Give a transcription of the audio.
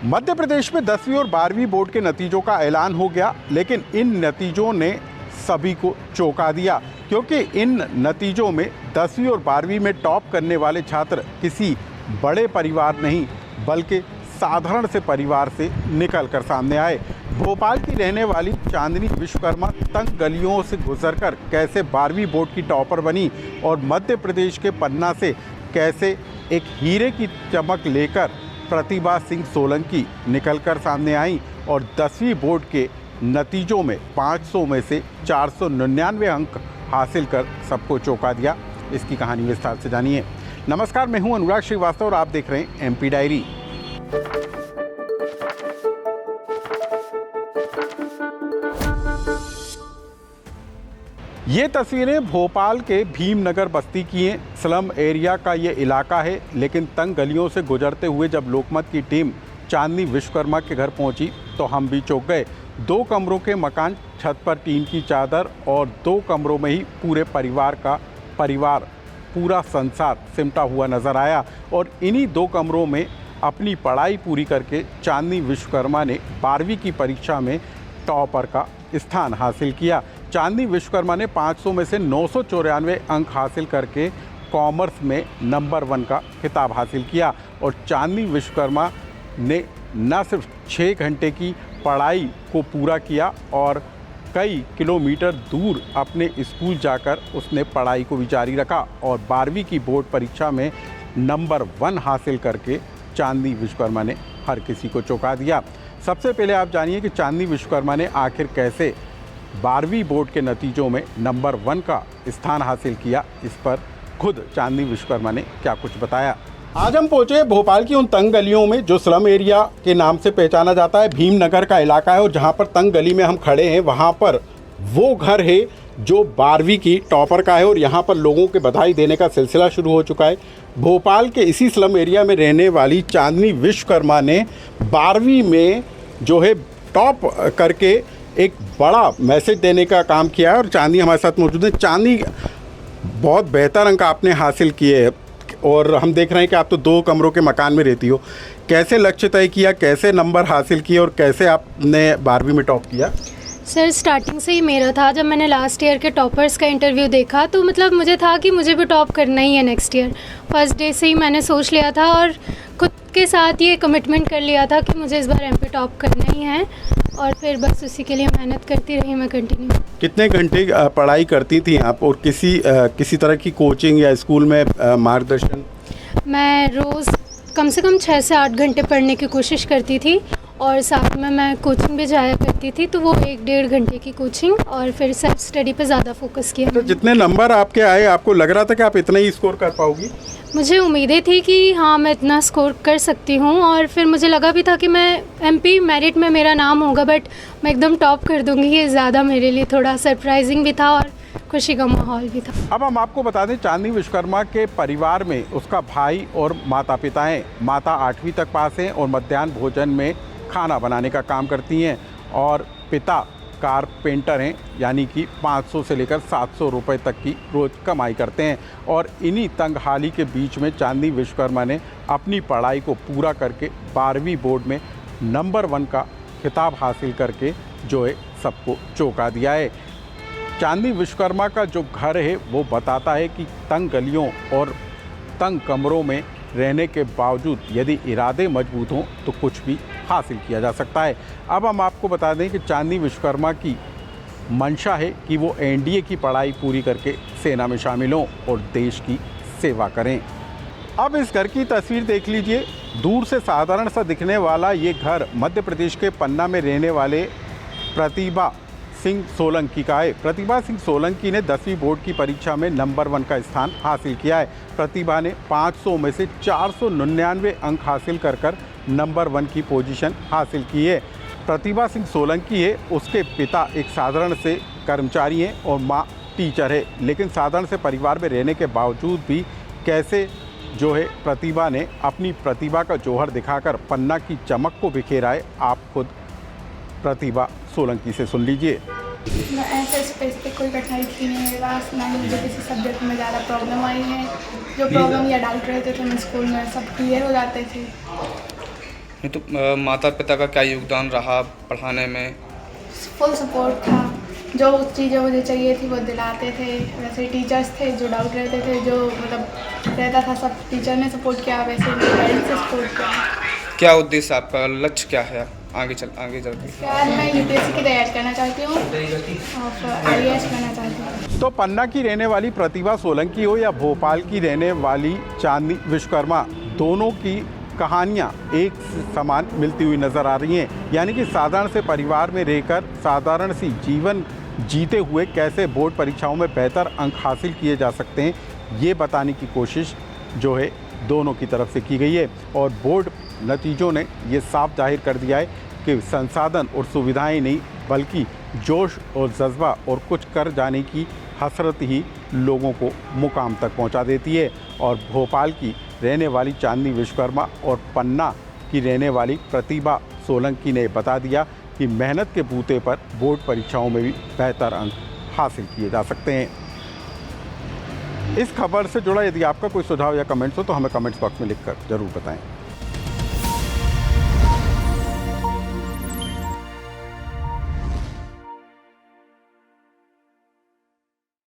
मध्य प्रदेश में 10वीं और 12वीं बोर्ड के नतीजों का ऐलान हो गया, लेकिन इन नतीजों ने सभी को चौंका दिया, क्योंकि इन नतीजों में 10वीं और 12वीं में टॉप करने वाले छात्र किसी बड़े परिवार नहीं बल्कि साधारण से परिवार से निकल कर सामने आए। भोपाल की रहने वाली चांदनी विश्वकर्मा तंग गलियों से गुजरकर कैसे 12वीं बोर्ड की टॉपर बनी और मध्य प्रदेश के पन्ना से कैसे एक हीरे की चमक लेकर प्रतिभा सिंह सोलंकी निकलकर सामने आई और 10वीं बोर्ड के नतीजों में 500 में से 499 अंक हासिल कर सबको चौंका दिया। इसकी कहानी विस्तार से जानिए। नमस्कार, मैं हूं अनुराग श्रीवास्तव और आप देख रहे हैं एमपी डायरी। ये तस्वीरें भोपाल के भीमनगर बस्ती की हैं। स्लम एरिया का ये इलाका है, लेकिन तंग गलियों से गुजरते हुए जब लोकमत की टीम चांदनी विश्वकर्मा के घर पहुंची तो हम भी चौंक गए। 2 कमरों के मकान, छत पर टीन की चादर और 2 कमरों में ही पूरे परिवार पूरा संसार सिमटा हुआ नजर आया। और इन्हीं 2 कमरों में अपनी पढ़ाई पूरी करके चांदनी विश्वकर्मा ने 12वीं की परीक्षा में टॉपर का स्थान हासिल किया। चांदनी विश्वकर्मा ने 500 में से 994 अंक हासिल करके कॉमर्स में नंबर 1 का खिताब हासिल किया। और चांदनी विश्वकर्मा ने न सिर्फ 6 घंटे की पढ़ाई को पूरा किया और कई किलोमीटर दूर अपने स्कूल जाकर उसने पढ़ाई को भी जारी रखा और 12वीं की बोर्ड परीक्षा में नंबर 1 हासिल करके चांदनी विश्वकर्मा ने हर किसी को चौंका दिया। सबसे पहले आप जानिए कि चांदनी विश्वकर्मा ने आखिर कैसे 12वीं बोर्ड के नतीजों में नंबर 1 का स्थान हासिल किया। इस पर खुद चांदनी विश्वकर्मा ने क्या कुछ बताया। आज हम पहुंचे भोपाल की उन तंग गलियों में जो स्लम एरिया के नाम से पहचाना जाता है। भीमनगर का इलाका है और जहां पर तंग गली में हम खड़े हैं वहां पर वो घर है जो 12वीं की टॉपर का है और यहाँ पर लोगों के बधाई देने का सिलसिला शुरू हो चुका है। भोपाल के इसी स्लम एरिया में रहने वाली चांदनी विश्वकर्मा ने 12वीं में जो है टॉप करके एक बड़ा मैसेज देने का काम किया है और चांदनी हमारे साथ मौजूद है। चांदनी, बहुत बेहतर अंक आपने हासिल किए हैं और हम देख रहे हैं कि आप तो 2 कमरों के मकान में रहती हो। कैसे लक्ष्य तय किया, कैसे नंबर हासिल किए और कैसे आपने 12वीं में टॉप किया? सर, स्टार्टिंग से ही मेरा था। जब मैंने लास्ट ईयर के टॉपर्स का इंटरव्यू देखा तो मतलब मुझे था कि मुझे भी टॉप करना ही है नेक्स्ट ईयर। फर्स्ट डे से ही मैंने सोच लिया था और खुद के साथ ये कमिटमेंट कर लिया था कि मुझे इस बार एमपी टॉप करना ही है और फिर बस उसी के लिए मेहनत करती रही मैं कंटिन्यू। कितने घंटे पढ़ाई करती थी आप और किसी तरह की कोचिंग या स्कूल में मार्गदर्शन? मैं रोज़ कम से कम 6 से 8 घंटे पढ़ने की कोशिश करती थी और साथ में मैं कोचिंग भी जाया करती थी, तो वो 1-1.5 घंटे की कोचिंग और फिर सेल्फ स्टडी पे ज़्यादा फोकस किया। तो जितने नंबर आपके आए, आपको लग रहा था कि आप इतना ही स्कोर कर पाओगी? मुझे उम्मीदें थी कि हाँ, मैं इतना स्कोर कर सकती हूँ और फिर मुझे लगा भी था कि मैं एमपी मेरिट में मेरा नाम होगा, बट मैं एकदम टॉप कर दूँगी। ये ज़्यादा मेरे लिए थोड़ा सरप्राइजिंग भी था और खुशी का माहौल भी था। अब हम आपको बता दें, चांदनी विश्वकर्मा के परिवार में उसका भाई और माता पिता हैं। माता 8वीं तक पास हैं और मध्याह्न भोजन में खाना बनाने का काम करती हैं और पिता कारपेंटर हैं, यानी कि 500 से लेकर 700 रुपये तक की रोज़ कमाई करते हैं। और इन्हीं तंगहाली के बीच में चांदनी विश्वकर्मा ने अपनी पढ़ाई को पूरा करके 12वीं बोर्ड में नंबर 1 का खिताब हासिल करके जो है सबको चौंका दिया है। चांदनी विश्वकर्मा का जो घर है वो बताता है कि तंग गलियों और तंग कमरों में रहने के बावजूद यदि इरादे मजबूत हों तो कुछ भी हासिल किया जा सकता है। अब हम आपको बता दें कि चांदनी विश्वकर्मा की मंशा है कि वो एनडीए की पढ़ाई पूरी करके सेना में शामिल हों और देश की सेवा करें। अब इस घर की तस्वीर देख लीजिए। दूर से साधारण सा दिखने वाला ये घर मध्य प्रदेश के पन्ना में रहने वाले प्रतिभा सिंह सोलंकी का है। प्रतिभा सिंह सोलंकी ने 10वीं बोर्ड की परीक्षा में नंबर 1 का स्थान हासिल किया है। प्रतिभा ने 500 में से 499 अंक हासिल कर नंबर 1 की पोजीशन हासिल की है। प्रतिभा सिंह सोलंकी है, उसके पिता एक साधारण से कर्मचारी हैं और माँ टीचर है, लेकिन साधारण से परिवार में रहने के बावजूद भी कैसे जो है प्रतिभा ने अपनी प्रतिभा का जौहर दिखाकर पन्ना की चमक को बिखेरा है। आप खुद प्रतिभा सोलंकी से सुन लीजिए। ऐसे स्पेसिफिक कोई कठिनाई थी नहीं मेरे पास, ना ही मुझे किसी सब्जेक्ट में ज़्यादा प्रॉब्लम आई है। जो प्रॉब्लम या डाउट रहते थे मैं स्कूल में सब क्लियर हो जाते थे। नहीं तो माता पिता का क्या योगदान रहा पढ़ाने में? फुल सपोर्ट था, जो चीज़ें मुझे चाहिए थी वो दिलाते थे। वैसे टीचर्स थे जो डाउट रहते थे, जो मतलब रहता था, सब टीचर ने सपोर्ट किया, वैसे पेरेंट्स से सपोर्ट किया। क्या उद्देश्य आपका, लक्ष्य क्या है आगे चल के? यार मैं यूपीएससी की तैयारी करना चाहती हूँ और फिर IAS करना चाहती हूँ। तो पन्ना की रहने वाली प्रतिभा सोलंकी हो या भोपाल की रहने वाली चांदनी विश्वकर्मा, दोनों की कहानियाँ एक समान मिलती हुई नज़र आ रही हैं। यानी कि साधारण से परिवार में रहकर साधारण सी जीवन जीते हुए कैसे बोर्ड परीक्षाओं में बेहतर अंक हासिल किए जा सकते हैं, ये बताने की कोशिश जो है दोनों की तरफ से की गई है। और बोर्ड नतीजों ने ये साफ जाहिर कर दिया है कि संसाधन और सुविधाएं नहीं बल्कि जोश और जज्बा और कुछ कर जाने की हसरत ही लोगों को मुकाम तक पहुंचा देती है। और भोपाल की रहने वाली चांदनी विश्वकर्मा और पन्ना की रहने वाली प्रतिभा सोलंकी ने बता दिया कि मेहनत के बूते पर बोर्ड परीक्षाओं में भी बेहतर अंक हासिल किए जा सकते हैं। इस खबर से जुड़ा यदि आपका कोई सुझाव या कमेंट्स हो तो हमें कमेंट्स बॉक्स में लिखकर ज़रूर बताएं।